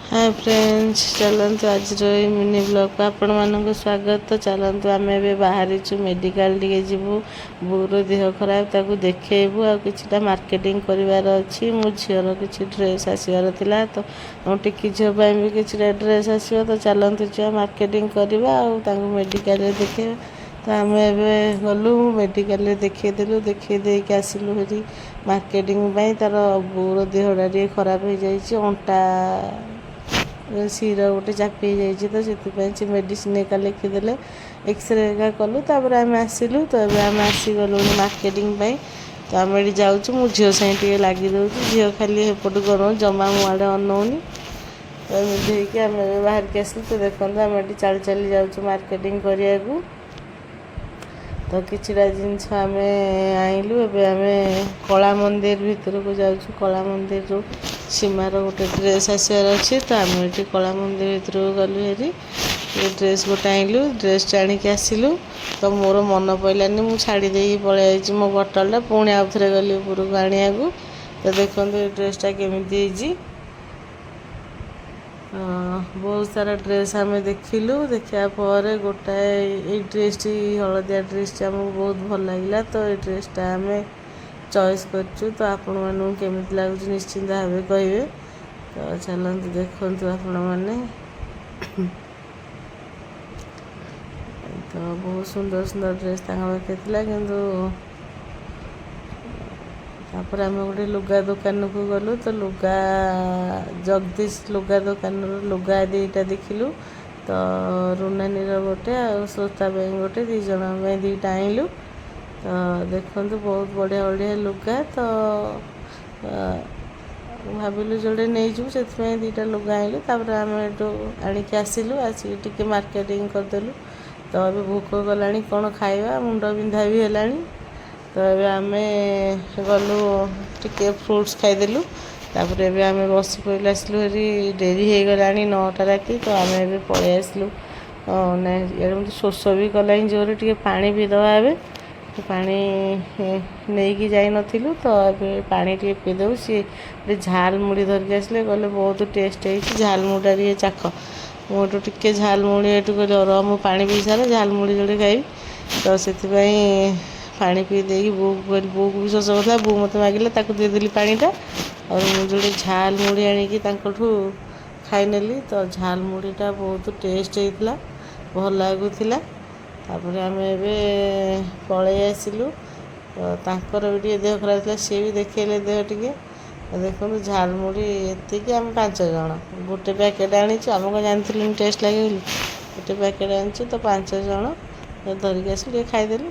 Hi friends, चलतु आज mini blog को आपण मानक स्वागत। चलतु आम ए बाहरीचु मेडिकल टे जीवु बोर देह खराब ताकू देखु आ कि मार्केटिंग करार अच्छी मो झीर कि ड्रेस आसबार था तो मो टिकी झील भी कि ड्रेस आसो तो चलतु छुआ मार्केटिंग करवा मेडिकल देखे। तो आम ए गलु मेडिकल देखदेलु देखी आसलु हेरी मार्केटिंग तार बोर देहटा टे खराब हो जाए अंटा शिर गोटे चापी जाइए तो से मेडिसिन एका लिखिदे एक्सरे एका कलु तापर आम आसलु। तो आम आसीगलु मार्केटिंग तो आम ये जाऊँ मो झील सागे लगी दूसरी झील खाली एपटू कर जमा मुआड़े अनौनी। तो एमती आम बाहर के आसलु। तो देखो आम ये चली चली जाऊँ मार्केटिंग करने को। तो किछिटा जिनस आम आइलु एवं आम कला मंदिर भितर को जाऊँ। कला मंदिर रो सीमार गोटे ड्रेस आसबार अच्छे तो आम ये कला मंदिर भितर को गलु हेरी ये ड्रेस गोटे आइलु ड्रेस आणिक आसलु। तो मोर मन पड़ानी मुझे छाड़ी पलि मो बटलटा पुणी आउ थे गली उपरको आने को। तो देखो ये ड्रेसटा केमी बहुत सारा ड्रेस आम देखिलु। देखा गोटाए ड्रेस हलदिया ड्रेस आमको बहुत भल लगे तो ये ड्रेसटा आम चॉइस करछु। तो आपण मानू केमिति लागुच निश्चिंत भावे कहिबे। तो चलतु देखंतु आपण माने तो बहुत सुंदर सुंदर ड्रेस पाखे था किंतु तापर आम गोटे लुगा दुकान को गलु। तो लुगा जगदीश लुगा दुकान लुगा दीटा देखिलु। तो रुनानी गोटे आ श्रोता गोटे दी जन दीटा आइलु। तो देखो बहुत बढ़िया बढ़िया लुगा। तो भाविलु जोड़े नहीं जीव से दीटा लुगा आइलु। तापर आम आणिक आसिलु आसिक टिके मार्केटिंग करदेलु। तो अभी भूख गला कौन खाइबा मुंड बिंधा भी है। तो ये आम गलु टिके फ्रुट्स खाईदेलु। तापर एबे आम बस पड़े आसलु हेरी डेरी हो गला 9टा राति। तो आम ए पलि आसलु ना मत शोष भी कला जोर टे पानी भी दवा ए पानी नहीं कि जाई नथिलु। तो ए पानी टे पीदेव सी झाल मुड़ी धरिक आसले कहले बहुत टेस्ट है झाल मुड़ा टे चाख मोटू टिके झाल मुड़ी एटू कहले रह मु पानी पी सारे झाल मुड़ी जोड़े खाई। तो से पानी पी दे बो को भी शोष करता बो मत मागिले देदेली पानीटा और मुझे जोड़े झाल मुड़ी आणिकी खाईनेली। तो झाल मुड़ीटा बहुत टेस्ट होता भल लगुला। तापर आम ए पलि आसलु। तो तांकर भी टे देह खराब था सी भी देखेले देह टिके। देखो झाल मुड़ी एतिक आम 5 जन गोटे पैकेट आनीचु आमको जानी टेस्ट लगे गोटे पैकेट आनीचु। तो 5 जन धरिक आस खाईदेलु।